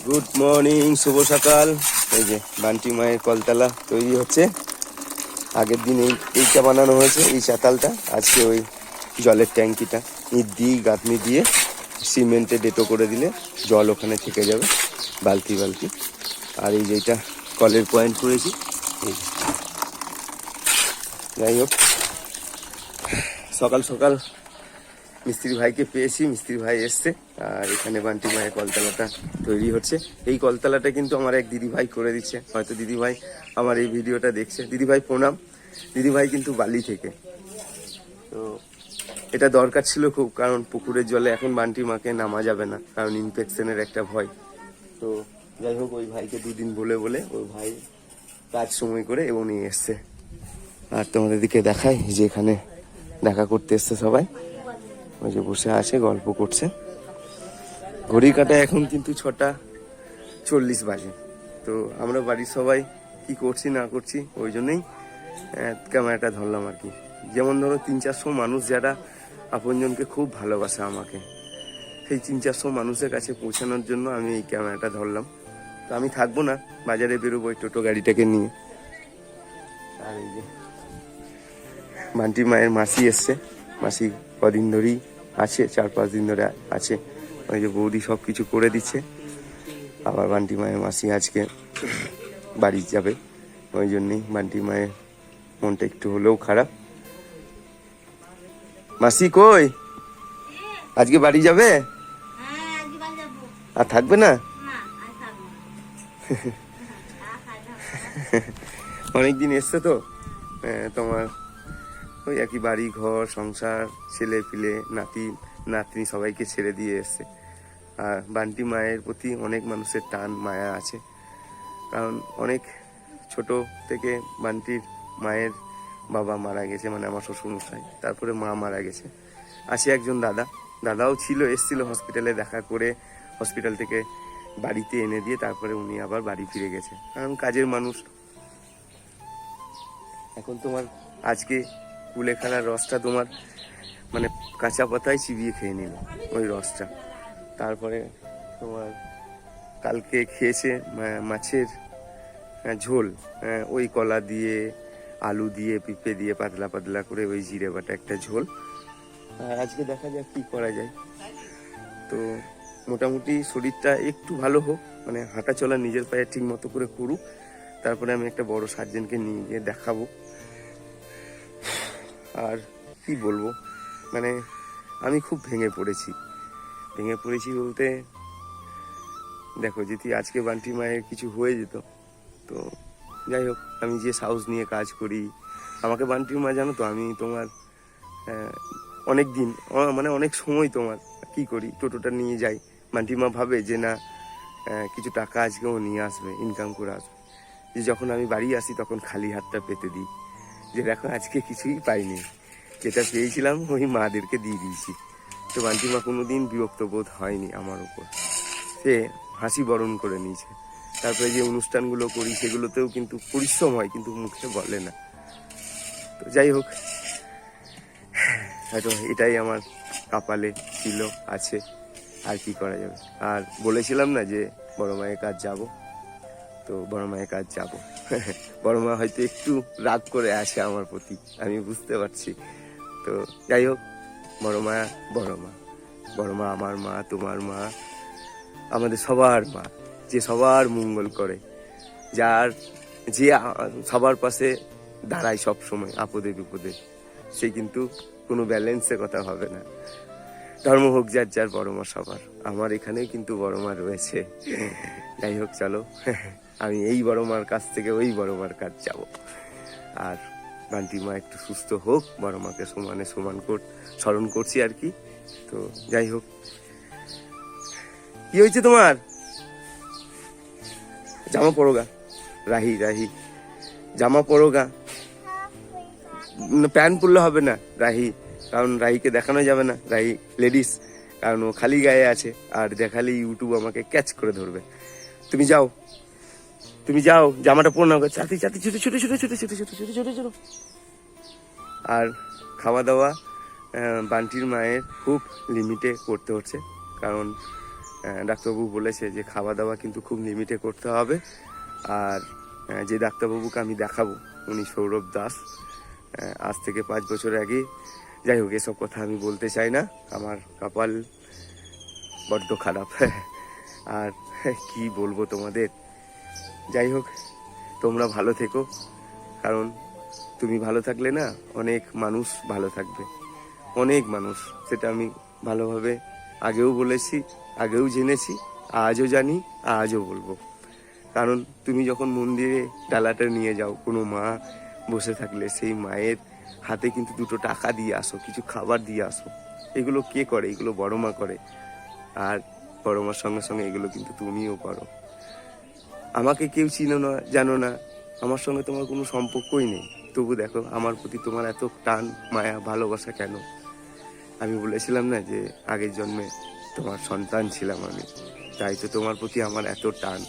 Good morning, শুভ সকাল। এই যে বান্টি মায়ের কলতলা তৈরি হচ্ছে। আগের দিন এইটা বানানো হয়েছে, এই চাতালটা। আজকে ওই জলের ট্যাঙ্কিটা ইট দিয়ে গাঁথনি দিয়ে সিমেন্টে ডেটো করে দিলে জল ওখানে থেকে যাবে বালতি বালতি। আর এই যে এটা কলের পয়েন্ট করেছি। যাই হোক, সকাল সকাল মিস্ত্রি ভাইকে পেয়েছি, মিস্ত্রি ভাই এসছে। আর এখানে বান্টি মায়ের কলতলাটা তৈরি হচ্ছে। এই কলতলাটা কিন্তু আমার এক দিদি ভাই করে দিচ্ছে। হয়তো দিদি ভাই আমার এই ভিডিওটা দেখছে। দিদি ভাই প্রণাম। দিদি ভাই কিন্তু বালি থেকে। তো এটা দরকার ছিল খুব, কারণ পুকুরের জলে এখন বান্টি মাকে নামা যাবে না, কারণ ইনফেকশনের একটা ভয়। তো যাই হোক, ওই ভাইকে দুদিন বলে ওই ভাই কাজ সময় করে এবং নিয়ে এসছে। আর তোমাদের দিকে দেখাই যে এখানে দেখা করতে এসছে সবাই। ওই যে বসে আছে, গল্প করছে। ঘড়ির কাঁটায় এখন কিন্তু 6:40 বাজে। তো আমরা বাড়ির সবাই কি করছি না করছি ওই জন্যই ক্যামেরাটা ধরলাম আর কি। যেমন ধরো 300-400 মানুষ যারা আপনজনকে খুব ভালোবাসে আমাকে, সেই 300-400 মানুষের কাছে পৌঁছানোর জন্য আমি এই ক্যামেরাটা ধরলাম। তো আমি থাকবো না, বাজারে বেরোবো ওই টোটো গাড়িটাকে নিয়ে। আর এই যে বান্টি মায়ের মাসি এসছে। মাসি কদিন ধরেই আছে, 4-5 দিন ধরে আছে। ওই যে বৌদি সব কিছু করে দিচ্ছে। আবার বান্টি মায়ের মাসি আজকে বাড়ি যাবে, ওই জন্যই বান্টি মায়ের মনটা একটু হলেও খারাপ। মাসি কই? আজকে বাড়ি যাবে? আর থাকবে না? অনেকদিন এসছে তো, তোমার ওই একই বাড়ি ঘর সংসার, ছেলে পিলে নাতি নাতনি সবাইকে ছেড়ে দিয়ে এসছে। আর বান্টি মায়ের প্রতি অনেক মানুষের টান মায়া আছে, কারণ অনেক ছোট থেকে বান্টির মায়ের বাবা মারা গেছে, মানে আমার শ্বশুরমশাই। তারপরে মা মারা গেছে। আছে একজন দাদাও ছিল, এসছিল হসপিটালে দেখা করে, হসপিটাল থেকে বাড়িতে এনে দিয়ে তারপরে উনি আবার বাড়ি ফিরে গেছে, কারণ কাজের মানুষ। এখন তোমার আজকে কুলেখানার রসটা তোমার মানে কাঁচা পাতায় চিবিয়ে খেয়ে নিল ওই রসটা। তারপরে তোমার কালকে খেয়েছে মাছের ঝোল, ওই কলা দিয়ে আলু দিয়ে পিঁপে দিয়ে পাতলা পাতলা করে ওই জিরে বাটা একটা ঝোল। আর আজকে দেখা যাক কি করা যায়। তো মোটামুটি শরীরটা একটু ভালো হোক, মানে হাঁটা চলা নিজের পায়ে ঠিক মতো করে করুক, তারপরে আমি একটা বড় সার্জেনকে নিয়ে গিয়ে দেখাবো। আর কি বলবো, মানে আমি খুব ভেঙে পড়েছি বলতে, দেখো যদি আজকে বান্টি মায়ের কিছু হয়ে যেত, তো যাই হোক, আমি যে সাহস নিয়ে কাজ করি, আমাকে বান্টি মা জানো তো, আমি তোমার অনেক দিন মানে অনেক সময় তোমার কি করি, টোটোটা নিয়ে যাই। বান্টি মা ভাবে যে না কিছু টাকা আজকেও নিয়ে আসবে, ইনকাম করে আসবে। যে যখন আমি বাড়ি আসি তখন খালি হাতটা পেতে দিই, যে দেখো আজকে কিছুই পাইনি, যেটা পেয়েছিলাম ওই মাদেরকে দিয়ে দিয়েছি। তো বান্টি মা কোনোদিন বিরক্ত বোধ হয়নি আমার উপর, সে হাসি বরণ করে নিয়েছে। তারপরে যে অনুষ্ঠানগুলো করি সেগুলোতেও কিন্তু পরিশ্রম হয়, কিন্তু মুখে বলে না। তো যাই হোক, হয়তো এটাই আমার কপালে ছিল, আছে, আর কি করা যাবে। আর বলেছিলাম না যে বড় মায়ের কাজ যাব, তো বড় মায়ের কাজ যাব। বড় মা হয়তো একটু রাগ করে আছে আমার প্রতি, আমি বুঝতে পারছি। তো যাই হোক, বড় মা আমার মা, তোমার মা, আমাদের সবার মা, যে সবার মঙ্গল করে, যে সবার পাশে দাঁড়ায় সব সময় আপদে বিপদে, সে কিন্তু কোনো ব্যালেন্সে কথা হবে না। ধর্ম হোক যার যার, বড় মা সবার। আমার এখানেও কিন্তু বড় মা রয়েছে। যাই হোক, চলো আমি এই বড় মার কাছ থেকে ওই বড় মার কাজ যাব। আর বান্টি মা একটু সুস্থ হোক, বড় মাকে সমান স্মরণ করছি আর কি। তো যাই হোক, কি হয়েছে তোমার? জামা পরোগা, রাহি জামা পরোগা, প্যান্ট পরলে হবে না রাহি, কারণ রাহিকে দেখানো যাবে না, রাহি লেডিস, কারণ ও খালি গায়ে আছে, আর দেখালে ইউটিউব আমাকে ক্যাচ করে ধরবে। তুমি যাও জামাটা পরে নাও, চাতি ছোট। আর খাওয়া দাওয়া বান্টির মায়ের খুব লিমিটে করতে হচ্ছে, কারণ ডাক্তারবাবু বলেছে যে খাওয়া দাওয়া কিন্তু খুব লিমিটে করতে হবে। আর যে ডাক্তারবাবুকে আমি দেখাবো উনি সৌরভ দাস, আজ থেকে 5 বছর আগে। যাই হোক, এসব কথা আমি বলতে চাই না, আমার কপাল বড্ড খারাপ। আর কি বলবো তোমাদের। যাই হোক, তোমরা ভালো থেকো, কারণ তুমি ভালো থাকলে না অনেক মানুষ ভালো থাকবে, অনেক মানুষ। সেটা আমি ভালোভাবে আগেও বলেছি, আগেও জেনেছি, আজও জানি, আজও বলবো। কারণ তুমি যখন মন্দিরে ডালাটা নিয়ে যাও, কোনো মা বসে থাকলে সেই মায়ের হাতে কিন্তু 2 টাকা দিয়ে আসো, কিছু খাবার দিয়ে আসো। এগুলো কে করে? এগুলো বড় মা করে। আর বড় মার সঙ্গে সঙ্গে এগুলো কিন্তু তুমিও করো। আমাকে কেউ চিনো না, জানো না, আমার সঙ্গে তোমার কোনো সম্পর্কই নেই, তবু দেখো আমার প্রতি তোমার এত টান, মায়া, ভালোবাসা কেন? আমি বলেছিলাম না যে আগের জন্মে তোমার সন্তান ছিলাম আমি, তাই তো তোমার প্রতি আমার এত টান।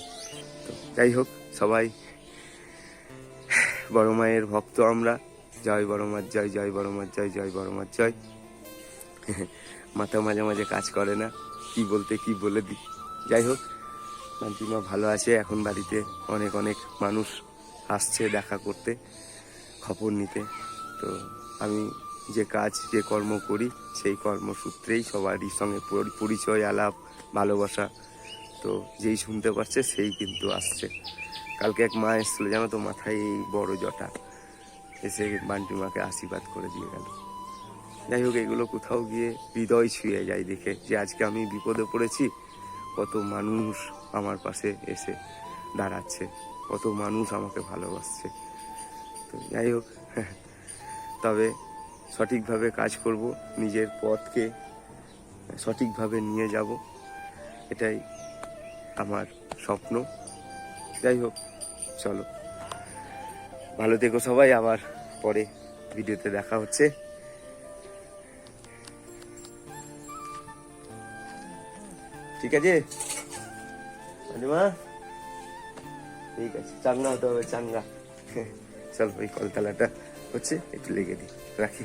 তো যাই হোক, সবাই বড় মায়ের ভক্ত আমরা। জয় বড় মার জয়, জয় বড় মার জয়, জয় বড় মার জয়। মাথা মাঝে মাঝে কাজ করে না, কি বলতে কি বলে দিই। যাই হোক, বান্টিমা ভালো আছে এখন। বাড়িতে অনেক অনেক মানুষ আসছে দেখা করতে, খবর নিতে। তো আমি যে কাজ, যে কর্ম করি, সেই কর্মসূত্রেই সবারই সঙ্গে পরিচয়, আলাপ, ভালোবাসা। তো যেই শুনতে পাচ্ছে সেই কিন্তু আসছে। কালকে এক মা এসেছিল, জানো তো, মাথায় এই বড় জটা, এসে বান্টিমাকে আশীর্বাদ করে দিয়ে গেল। যাই হোক, এগুলো কোথাও গিয়ে হৃদয় ছুঁয়ে যায় দেখে, যে আজকে আমি বিপদে পড়েছি, কত মানুষ আমার পাশে এসে দাঁড়াচ্ছে, কত মানুষ আমাকে ভালোবাসছে। তো যাই হোক, তবে সঠিকভাবে কাজ করব, নিজের পথকে সঠিকভাবে নিয়ে যাব, এটাই আমার স্বপ্ন। যাই হোক, চলো, ভালো থেকো সবাই। আবার পরে ভিডিওতে দেখা হচ্ছে। ঠিক আছে মা, ঠিক আছে, চাঙ্গা হতে হবে, চাঙ্গা। চল, ওই কলতলাটা হচ্ছে, একটু লেগে দিই, রাখি।